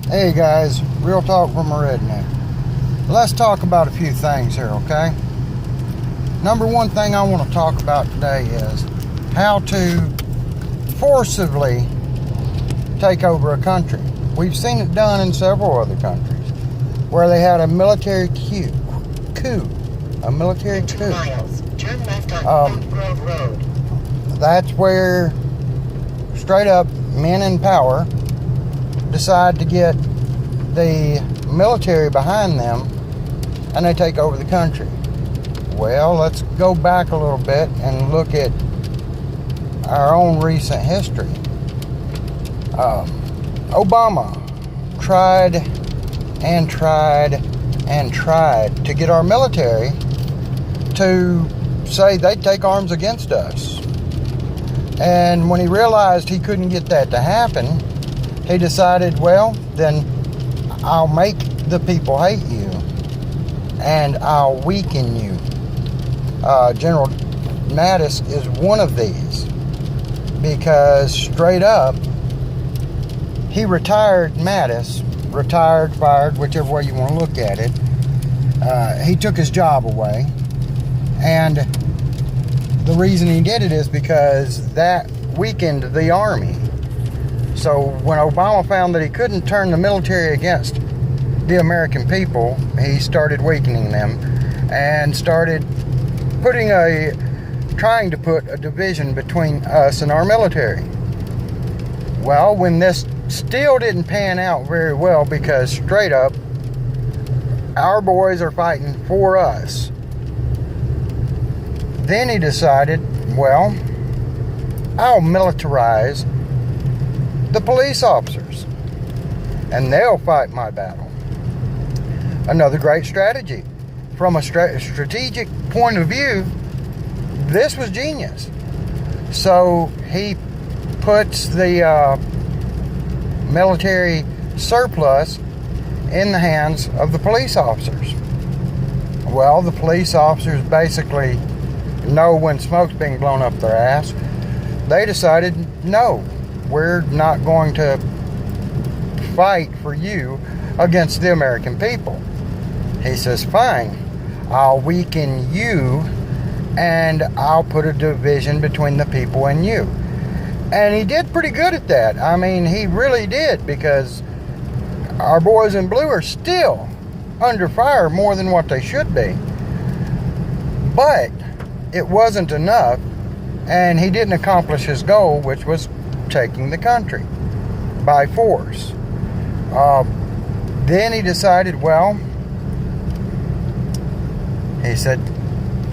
Hey guys, real talk from a redneck. Let's talk about a few things here, okay? Number one thing I want to talk about today is how to forcibly take over a country. We've seen it done in several other countries where they had a military coup. A military coup. 2 miles. Turn left on Oak Grove Road. That's where straight up men in power decide to get the military behind them and they take over the country. Well, let's go back a little bit and look at our own recent history. Obama tried to get our military to say they'd take arms against us. And when he realized he couldn't get that to happen, he decided, well, then I'll make the people hate you and I'll weaken you. General Mattis is one of these because straight up, he retired Mattis, fired, whichever way you want to look at it. He took his job away, and the reason he did it is because that weakened the army. So when Obama found that he couldn't turn the military against the American people, he started weakening them and started trying to put a division between us and our military. Well, when this still didn't pan out very well, because straight up, our boys are fighting for us, then he decided, well, I'll militarize the police officers and they'll fight my battle. Another great strategy. From a strategic point of view, this was genius. So he puts the military surplus in the hands of the police officers. Well, the police officers basically know when smoke's being blown up their ass. They decided, no, we're not going to fight for you against the American people. He says, fine, I'll weaken you and I'll put a division between the people and you. And he did pretty good at that. I mean, he really did, because our boys in blue are still under fire more than what they should be. But it wasn't enough, and he didn't accomplish his goal, which was taking the country by force. Then he decided, well, he said,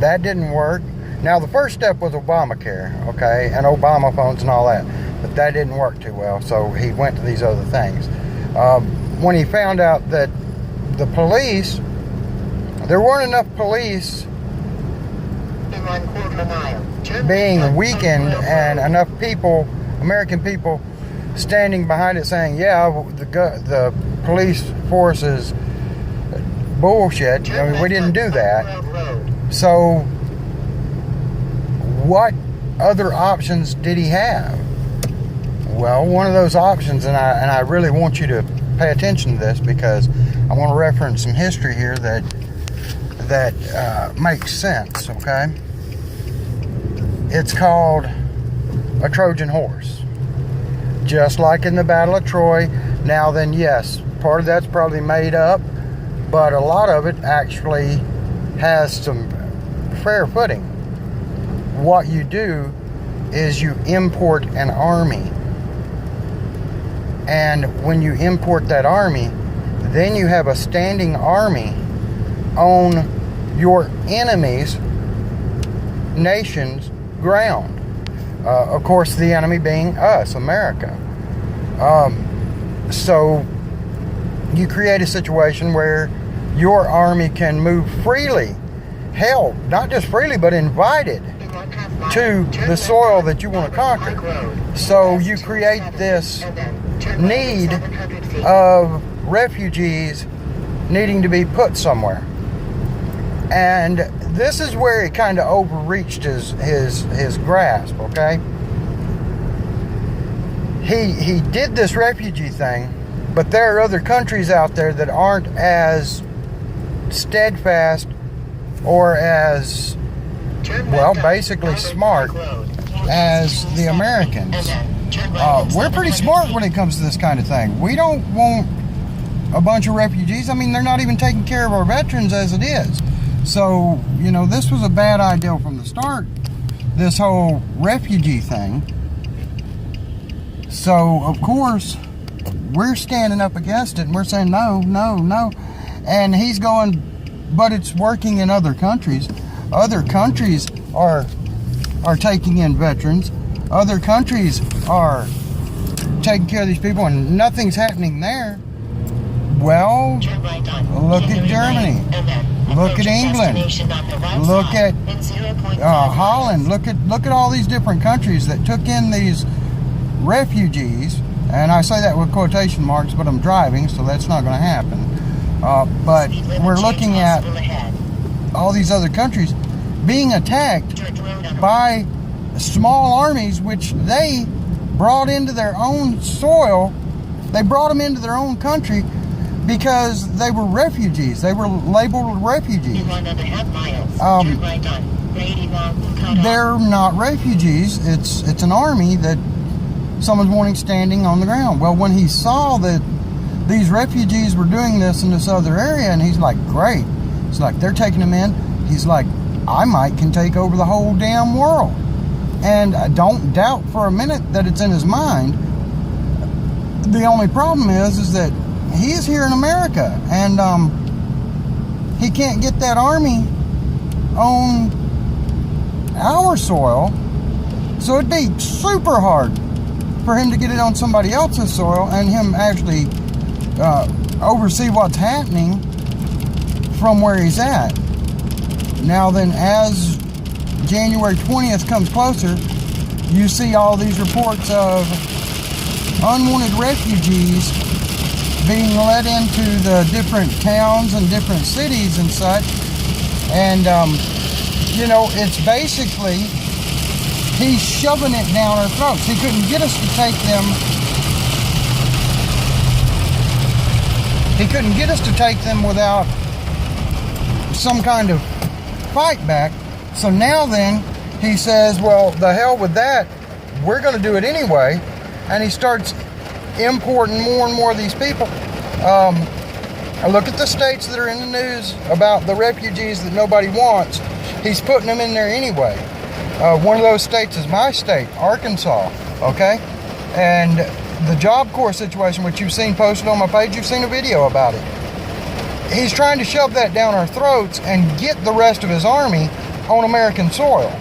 that didn't work. Now, the first step was Obamacare, okay, and Obama phones and all that, but that didn't work too well, so he went to these other things. When he found out that the police, there weren't enough police In 1/4 mile. Turn being left on weakened Oak Grove and Road. enough people, American people, standing behind it saying, yeah, the police force is bullshit. I mean, we didn't do that. So what other options did he have? Well, one of those options, and I really want you to pay attention to this, because I want to reference some history here that makes sense, okay? It's called a Trojan horse. Just like in the Battle of Troy. Now then, yes, part of that's probably made up, but a lot of it actually has some fair footing. What you do is you import an army. And when you import that army, then you have a standing army on your enemy's nation's ground. Of course, the enemy being us, America. So you create a situation where your army can move freely. Hell, not just freely, but invited to the soil that you want to conquer. So you create this need of refugees needing to be put somewhere. And this is where he kind of overreached his grasp, okay? He did this refugee thing But there are other countries out there that aren't as steadfast or as, well, basically smart as the Americans. We're pretty smart when it comes to this kind of thing. We don't want a bunch of refugees. I mean, they're not even taking care of our veterans as it is. So, you know, this was a bad idea from the start, this whole refugee thing. So, of course, we're standing up against it and we're saying no, no, no. And he's going, but it's working in other countries. Other countries are taking in veterans. Other countries are taking care of these people and nothing's happening there. Well, look at Germany. Look at England. Look at Holland. Look at all these different countries that took in these refugees. And I say that with quotation marks, but I'm driving, so that's not going to happen. But we're looking at all these other countries being attacked by small armies, which they brought into their own soil. They brought them into their own country because they were refugees. They were labeled refugees. They're not refugees. It's an army that someone's wanting standing on the ground. Well, when he saw that these refugees were doing this in this other area, and he's like, great. It's like, they're taking them in. He's like, I can take over the whole damn world. And I don't doubt for a minute that it's in his mind. The only problem is that he's here in America, and he can't get that army on our soil. So it'd be super hard for him to get it on somebody else's soil and him actually oversee what's happening from where he's at. Now then, as January 20th comes closer, you see all these reports of unwanted refugees being led into the different towns and different cities and such. And, you know, it's basically, he's shoving it down our throats. He couldn't get us to take them. He couldn't get us to take them without some kind of fight back. So now then, he says, well, the hell with that. We're going to do it anyway. And he starts importing more and more of these people. I look at the states that are in the news about the refugees that nobody wants. He's putting them in there anyway. One of those states is my state, Arkansas, okay? And the Job Corps situation, which you've seen posted on my page, you've seen a video about it. He's trying to shove that down our throats and get the rest of his army on American soil.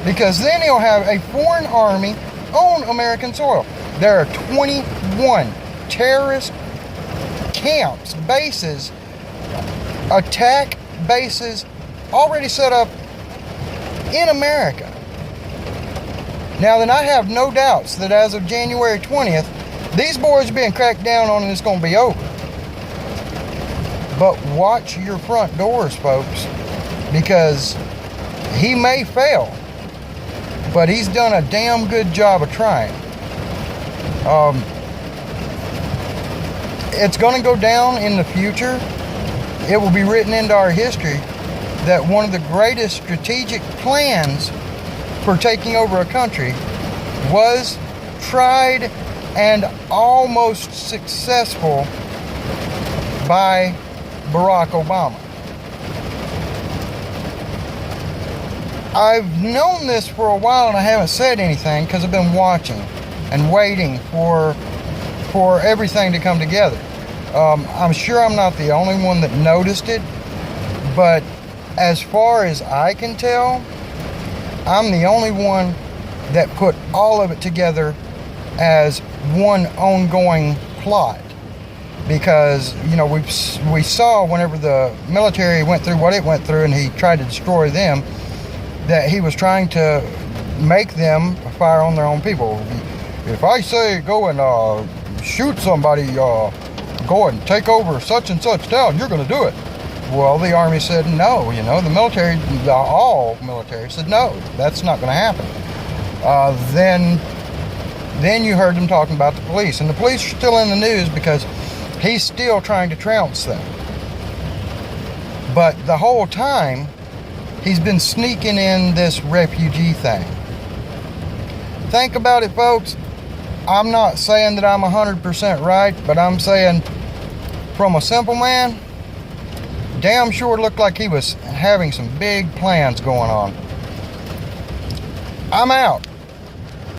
Because then he'll have a foreign army on American soil. There are 21 terrorist camps, bases, attack bases already set up in America. Now then, I have no doubts that as of January 20th, these boys are being cracked down on and it's going to be over. But watch your front doors, folks, because he may fail, but he's done a damn good job of trying. It's going to go down in the future. It will be written into our history that one of the greatest strategic plans for taking over a country was tried and almost successful by Barack Obama. I've known this for a while and I haven't said anything because I've been watching and waiting for everything to come together. I'm sure I'm not the only one that noticed it, but as far as I can tell, I'm the only one that put all of it together as one ongoing plot. Because, you know, we saw whenever the military went through what it went through and he tried to destroy them, that he was trying to make them fire on their own people. If I say go and shoot somebody, go and take over such and such town, you're going to do it. Well, the Army said no, you know, the military, all military said no, that's not going to happen. Then you heard them talking about the police, and the police are still in the news because he's still trying to trounce them. But the whole time, he's been sneaking in this refugee thing. Think about it, folks. I'm not saying that I'm 100% right, but I'm saying from a simple man, damn sure looked like he was having some big plans going on. I'm out.